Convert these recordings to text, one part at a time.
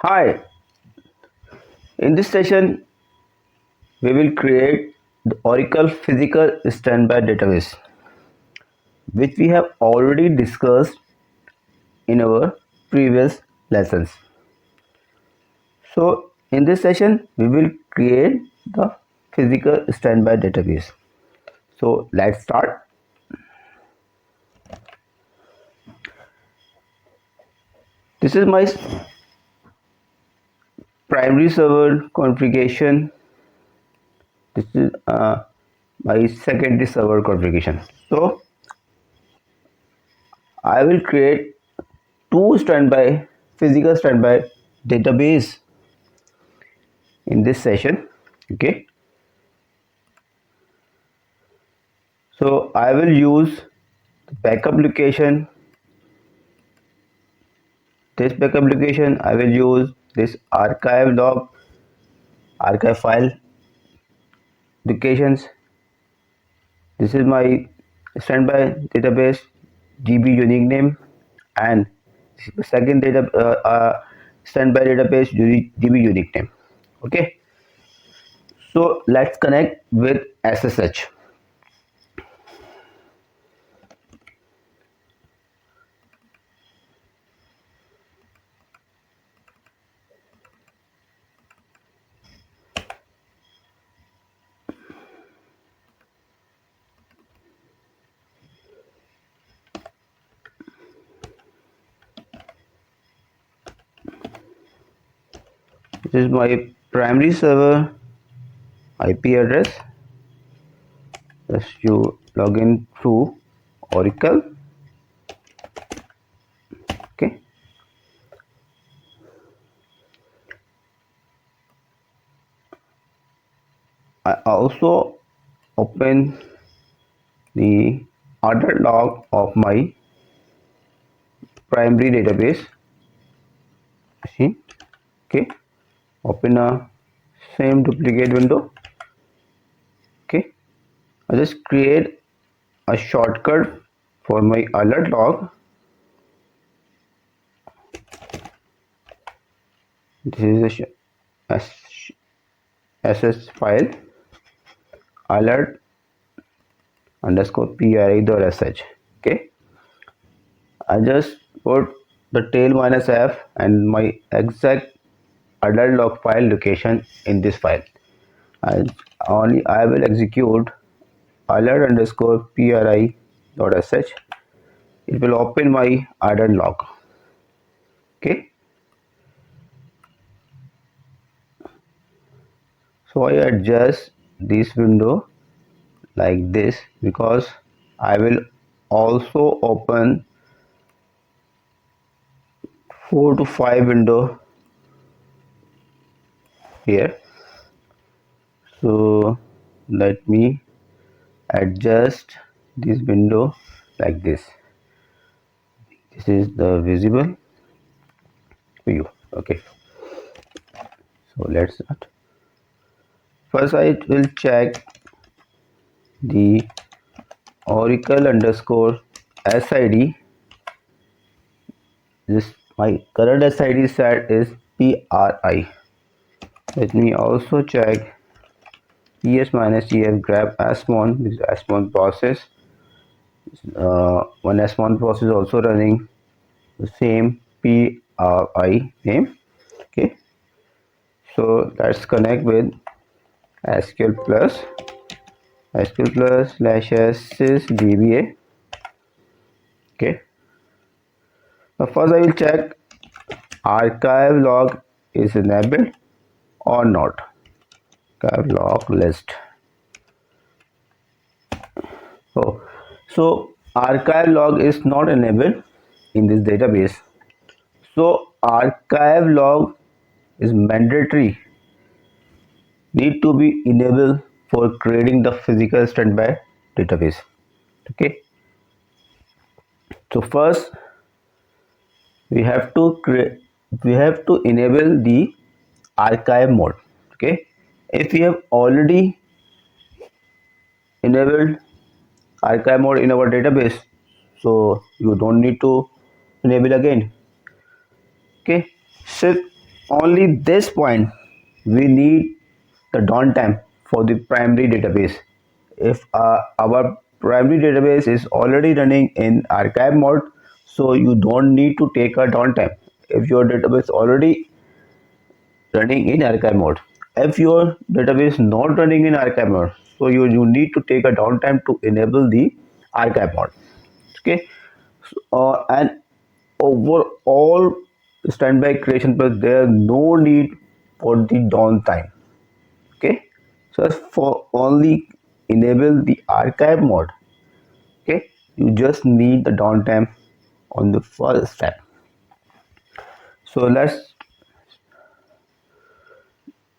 Hi, in this session we will create the Oracle Physical Standby Database, which we have already discussed in our previous lessons. So in this session we will create the Physical Standby Database. So let's start. This is my primary server configuration. This is my secondary server configuration. So I will create two standby physical standby database in this session. Okay, so I will use the backup location. This backup location I will use this archive log, archive file locations. This is my standby database DB unique name, and second data standby database DB unique name. Okay, so let's connect with SSH. This is my primary server IP address. Just you log in through Oracle. Okay, I also open the other log of my primary database. See, okay, open a same duplicate window. Okay, I just create a shortcut for my alert log. This is a SS file alert underscore pri.sh. Okay, I just put the tail minus f and my exact alert log file location in this file. I will execute alert underscore pri.sh. It will open my alert log. Okay, so I adjust this window like this because I will also open 4 to 5 window here. So let me adjust this window like this. This is the visible view. Okay, so let's start. First I will check the Oracle underscore SID. This my current SID set is PRI. Let me also check PS minus EF grab S1. This is S1 process. One S1 process also running the same PRI name. Okay, so let's connect with SQL plus/sysdba. Okay, now first I will check archive log is enabled or not. Archive log list. Oh, so archive log is not enabled in this database. So archive log is mandatory, need to be enabled for creating the physical standby database. Okay, so first we have to enable the archive mode. Okay, if we have already enabled archive mode in our database, so you don't need to enable again. Okay, so only this point we need the downtime for the primary database. If our primary database is already running in archive mode, so you don't need to take a downtime. If your database already running in archive mode, if your database not running in archive mode, so you need to take a downtime to enable the archive mode. Okay. And overall standby creation plus there is no need for the downtime. Okay, so for only enable the archive mode, okay, you just need the downtime on the first step. So let's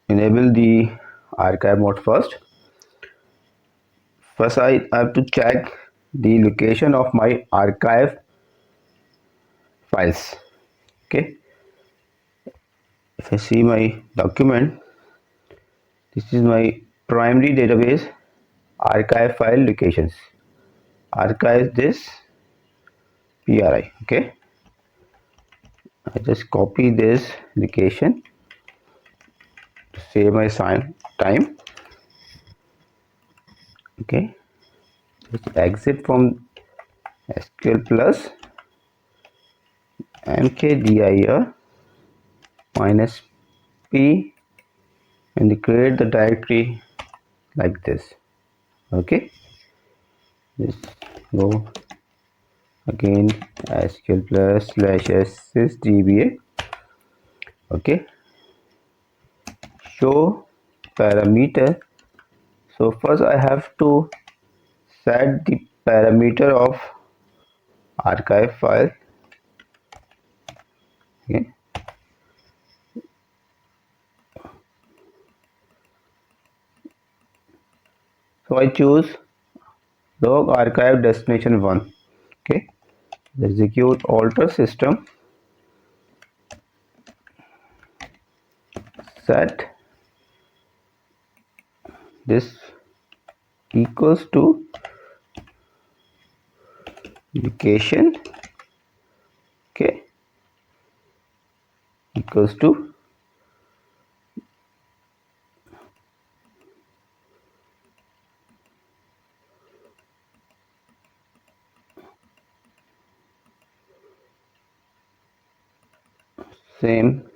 enable the archive mode first. First I have to check the location of my archive files. Okay, if I see my document, this is my primary database archive file locations. Archive this PRI. Okay, I just copy this location to save my time. Okay, just exit from SQL plus mkdir minus p and create the directory like this. Okay, just go again SQL plus /sysdba. Okay, show parameter. So first I have to set the parameter of archive file. Okay, so I choose log archive destination 1. Okay, execute alter system set this equals to location. Okay, equals to same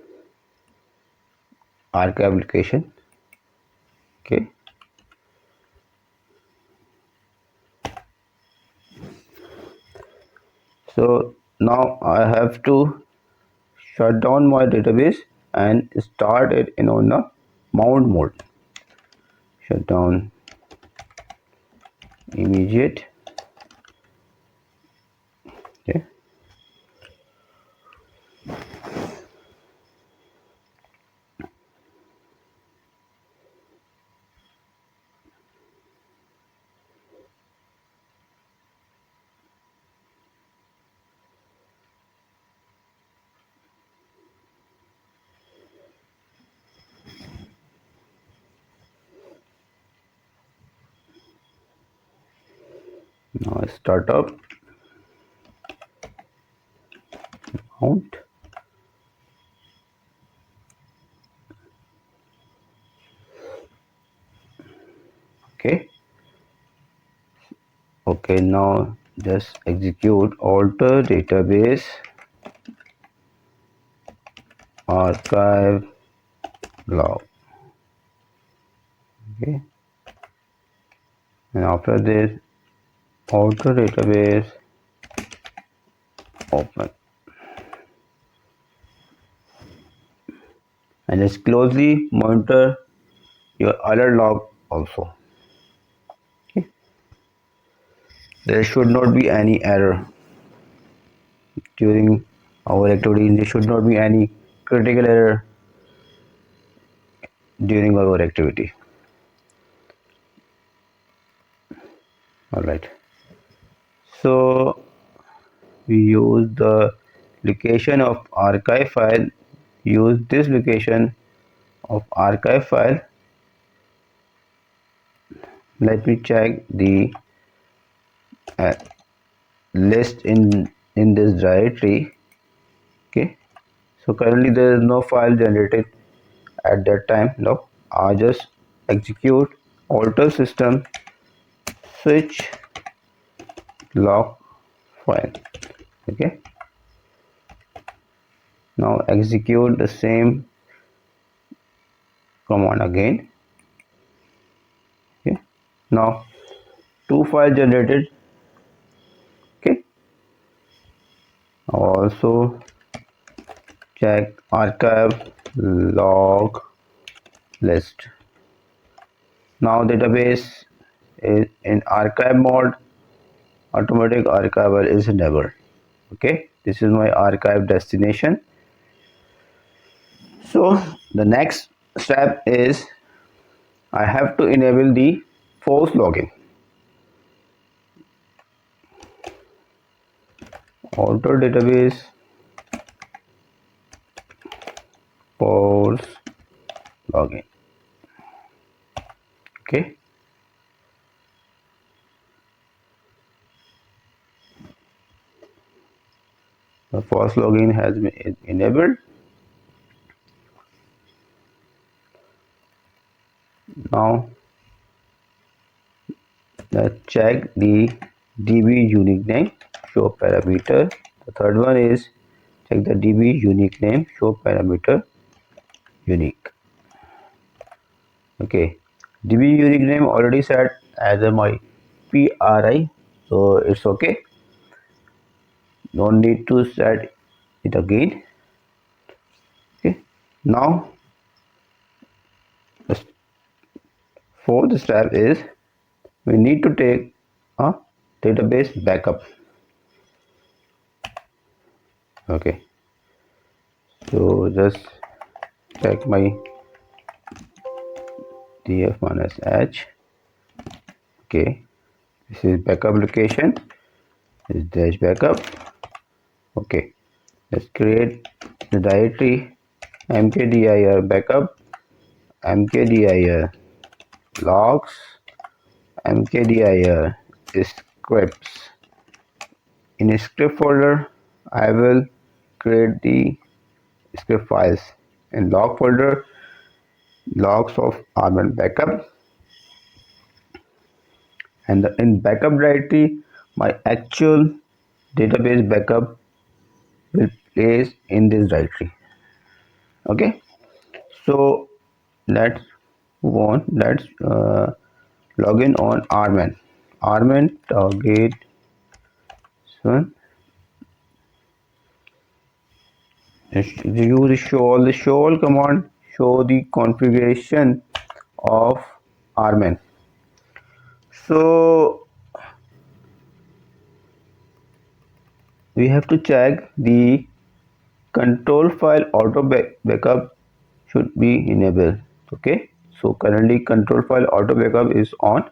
archive location. Okay, so now I have to shut down my database and start it in on the mount mode. Shut down immediate. Okay, now start up mount. Okay, okay, now just execute alter database archive log. Okay, and after this alter database open and just closely monitor your alert log also. Okay, there should not be any error during our activity. There should not be any critical error during our activity. All right, so we use the location of archive file. Use this location of archive file. Let me check the uh, list in this directory. Okay, So currently there is no file generated at that time. No, I just execute alter system switch log file. Okay, now execute the same command again. Okay, now two files generated. Okay, also check archive log list. Now database is in archive mode. Automatic archival is enabled. Okay, this is my archive destination. So the next step is I have to enable the force login. Alter database force login. Okay, the force login has been enabled. Now let's check the DB unique name show parameter. The third one is check the DB unique name show parameter unique. Okay, DB unique name already set as a my PRI, so it's okay. No need to set it again. Okay, now the fourth step is we need to take a database backup. Okay, so just check my df-h. Okay, this is backup location, this is dash backup. Okay, let's create the directory mkdir backup, mkdir logs, mkdir scripts. In a script folder I will create the script files. In log folder logs of Arman backup, and in backup directory my actual database backup will place in this directory. Okay, so let's move on. Let's log in on Arman target one. Use the show all command, show the configuration of Arman. So we have to check the control file auto backup should be enabled. Okay, so currently control file auto backup is on.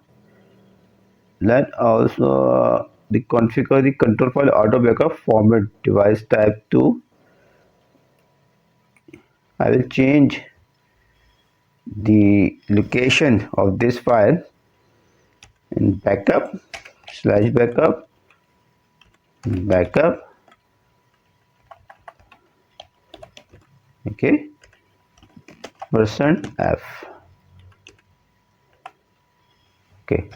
Let also the configure the control file auto backup format device type to. I will change the location of this file in backup slash backup. Okay, %f. Okay,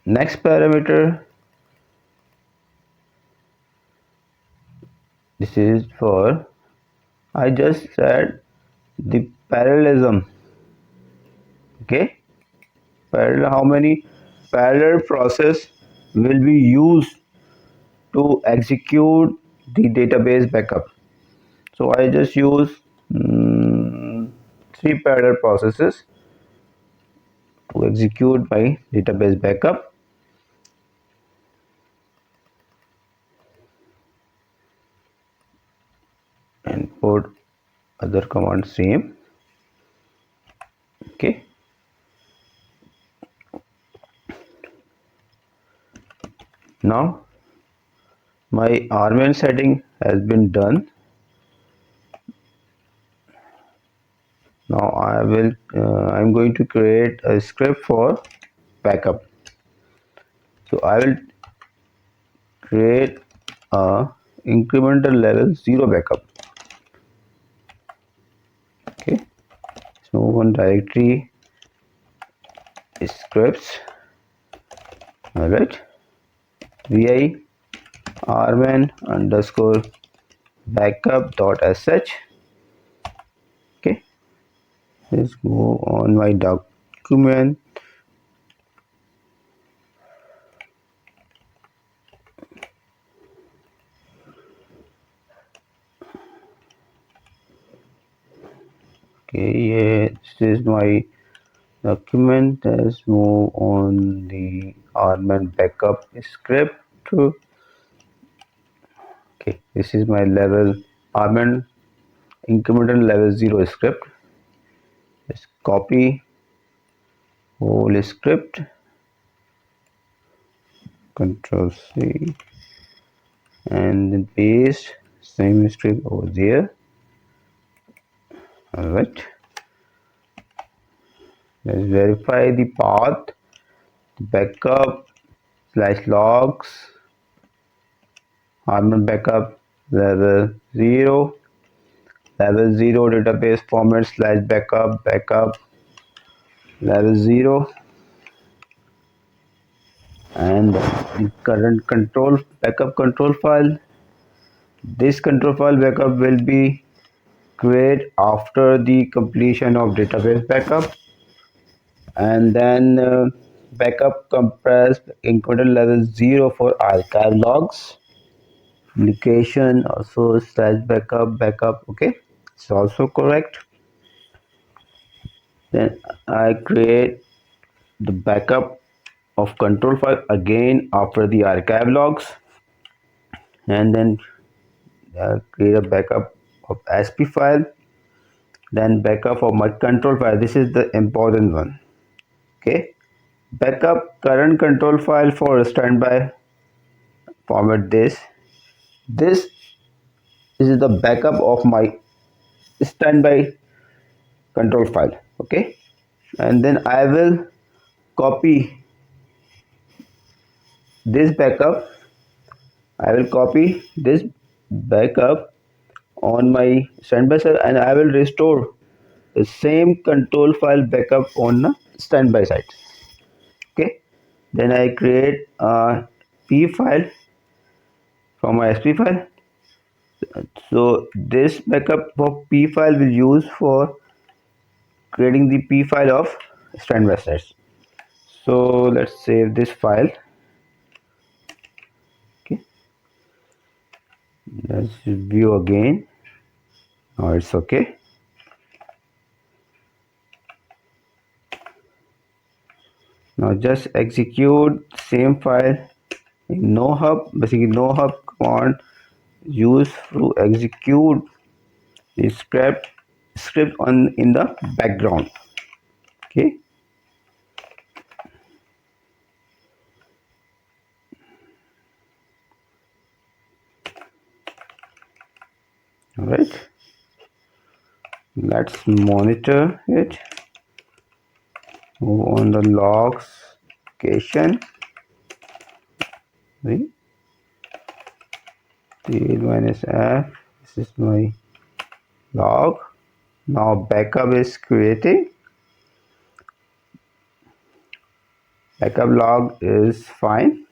next parameter, this is for I just said the parallelism. Okay, parallel, how many parallel process will be used to execute the database backup. So I just use three parallel processes to execute my database backup. And put other command same. Okay, now my Arman setting has been done. Now I'm going to create a script for backup. So I will create a incremental level 0 backup. Okay, so move on directory scripts. All right, vi rman underscore backup dot sh. Okay, let's go on my document. Okay, yeah, this is my document. Let's move on the rman backup script. Okay, this is my level rman incremental level 0 script. Let's copy whole script, control C, and then paste same script over there. All right, let's verify the path backup slash logs rman backup level 0 database format slash backup level 0, and the current control backup control file. This control file backup will be created after the completion of database backup, and then backup compressed included level 0 for archive logs application also slash backup. Okay, it's also correct. Then I create the backup of control file again after the archive logs, and then create a backup of sp file, then backup of my control file. This is the important one. Okay, backup current control file for standby format. This is the backup of my standby control file. Okay, and then I will copy this backup. I will copy this backup on my standby side, and I will restore the same control file backup on the standby side. Okay, then I create a p file from my sp file. So this backup of p file will use for creating the p file of standby sets. So let's save this file. Okay, let's view again. Now it's okay. Now just execute same file in nohub. Basically nohub command used to execute the script on in the background. Okay, all right, let's monitor it. Move on the logs location. Tail minus f. This is my log. Now backup is creating. Backup log is fine.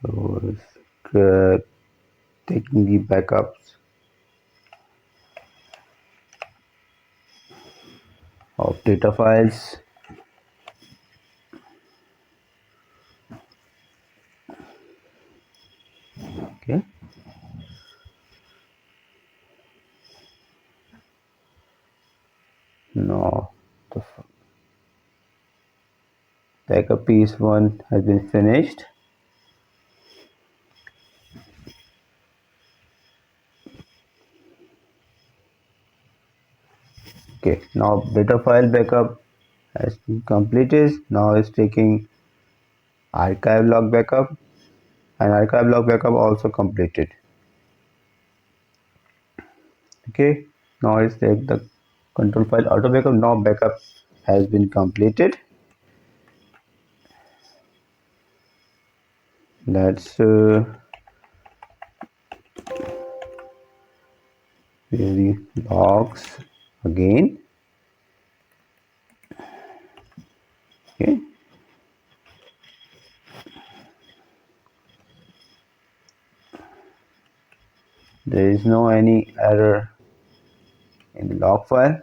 So it's taking the backups of data files. Okay, now the backup piece 1 has been finished. Okay, now data file backup has been completed. Now it's taking archive log backup. and archive log backup also completed. Okay, now let's take the control file auto backup. Now backup has been completed. Let's the logs again. Okay, there is no any error in the log file.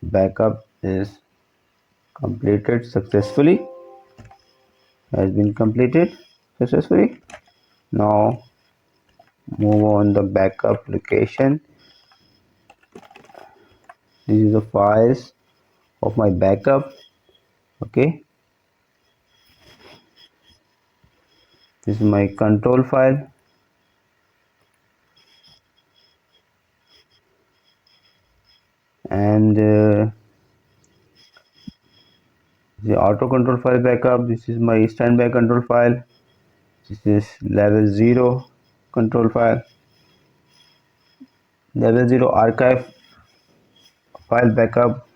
Backup is completed successfully, has been completed successfully. Now move on the backup location. This is the files of my backup. Okay, this is my control file, and the auto control file backup. This is my standby control file. This is level 0 control file, level 0 archive file backup.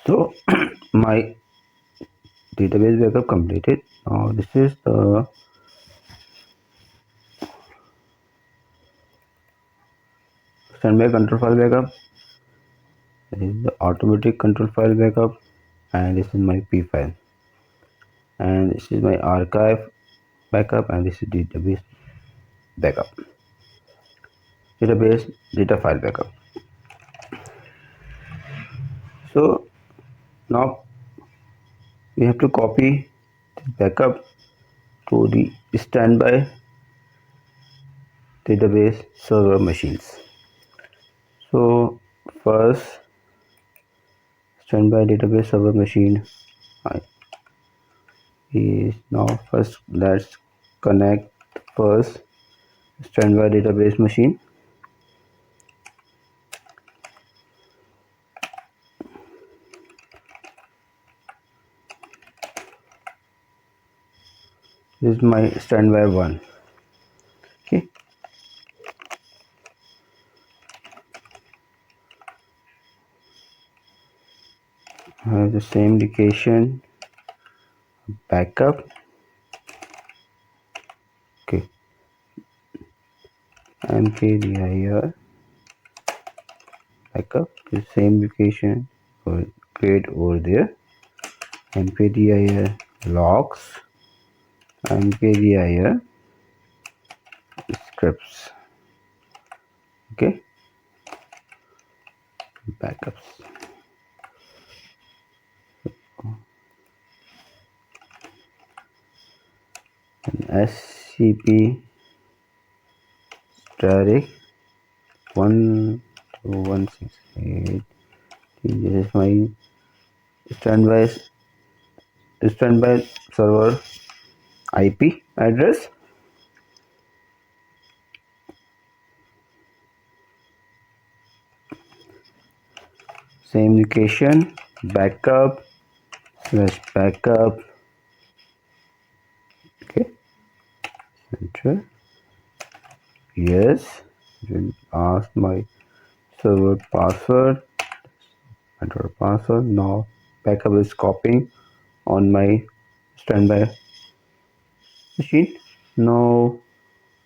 So my database backup completed. Now this is the standby control file backup. This is the automatic control file backup, and this is my P file, and this is my archive backup, and this is database backup, database data file backup. So now we have to copy the backup to the standby database server machines. So first, standby database server machine is now first. Let's connect first standby database machine. This is my standby one. Okay, I have the same location backup. Okay, mkdir backup, the same location or create over there. mkdir logs, mkdir scripts. Okay, backups. And scp static 12168. This is my standby server IP address. Same location backup / backup. Okay, enter. Yes, will ask my server password, enter password. Now backup is copying on my standby machine. Now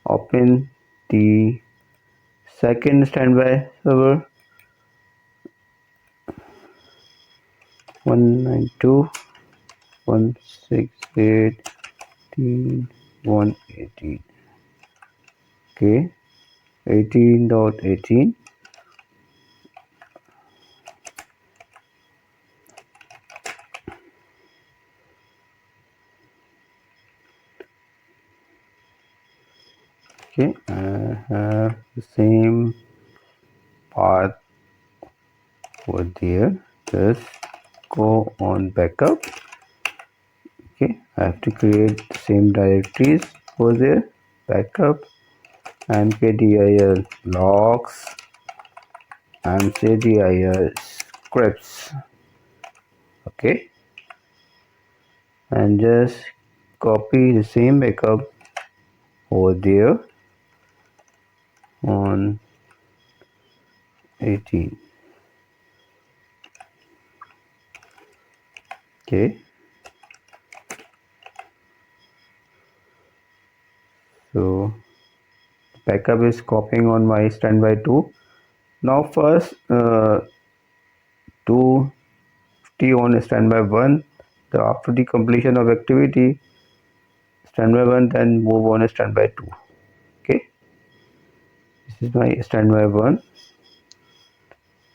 open the second standby server 192.168.118. Okay, 18.18. Okay, I have the same path over there. Just go on backup. Okay, I have to create the same directories over there. Backup, mkdir logs, mkdir scripts. Okay, and just copy the same backup over there on 18. Okay, so backup is copying on my standby 2. Now first to T on standby 1. After the completion of activity standby 1, then move on standby 2. Okay, this is my standby 1.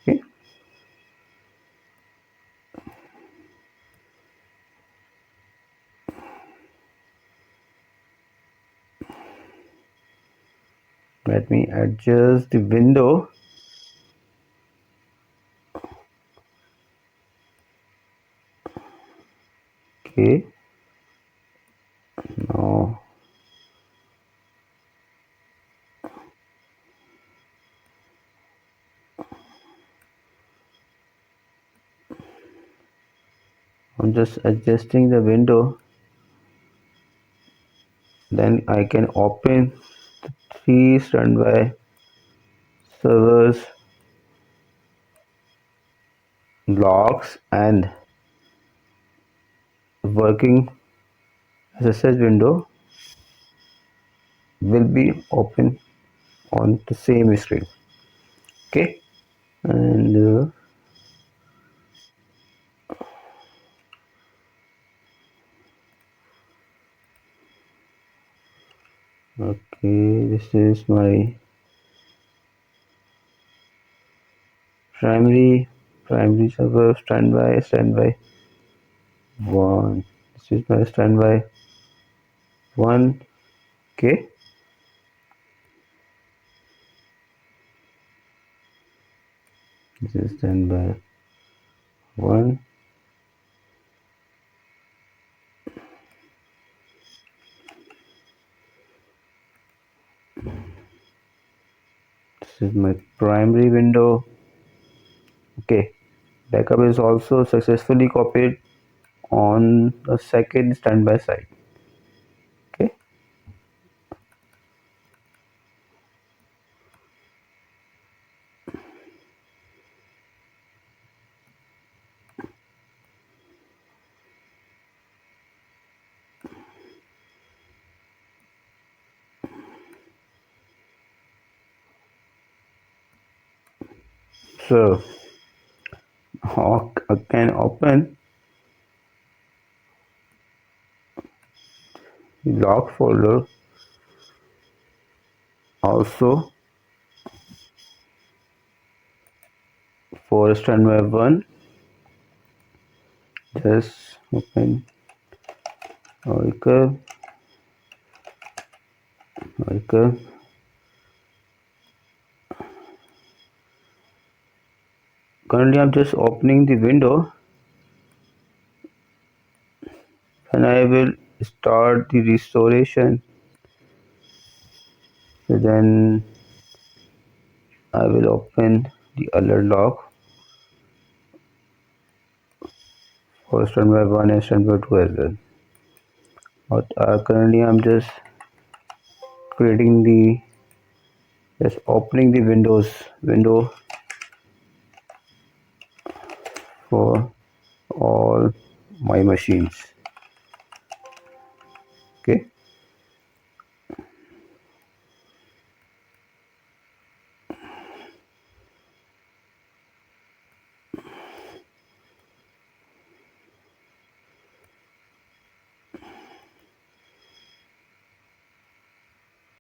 Okay, let me adjust the window. Okay, now I'm just adjusting the window. Then I can open the 3 standby servers logs and working SSH window will be open on the same screen. Okay, and okay, this is my primary server standby 1. This is my standby 1. Okay, this is standby 1. This is my primary window. Okay, backup is also successfully copied on the second standby side. Okay, so I can open the log folder also for standby 1. Just open Oracle. Currently I'm just opening the window and I will start the restoration. So then I will open the alert log for standby 1 and standby 2 as well. But currently I'm just creating the just opening the window for all my machines. Okay,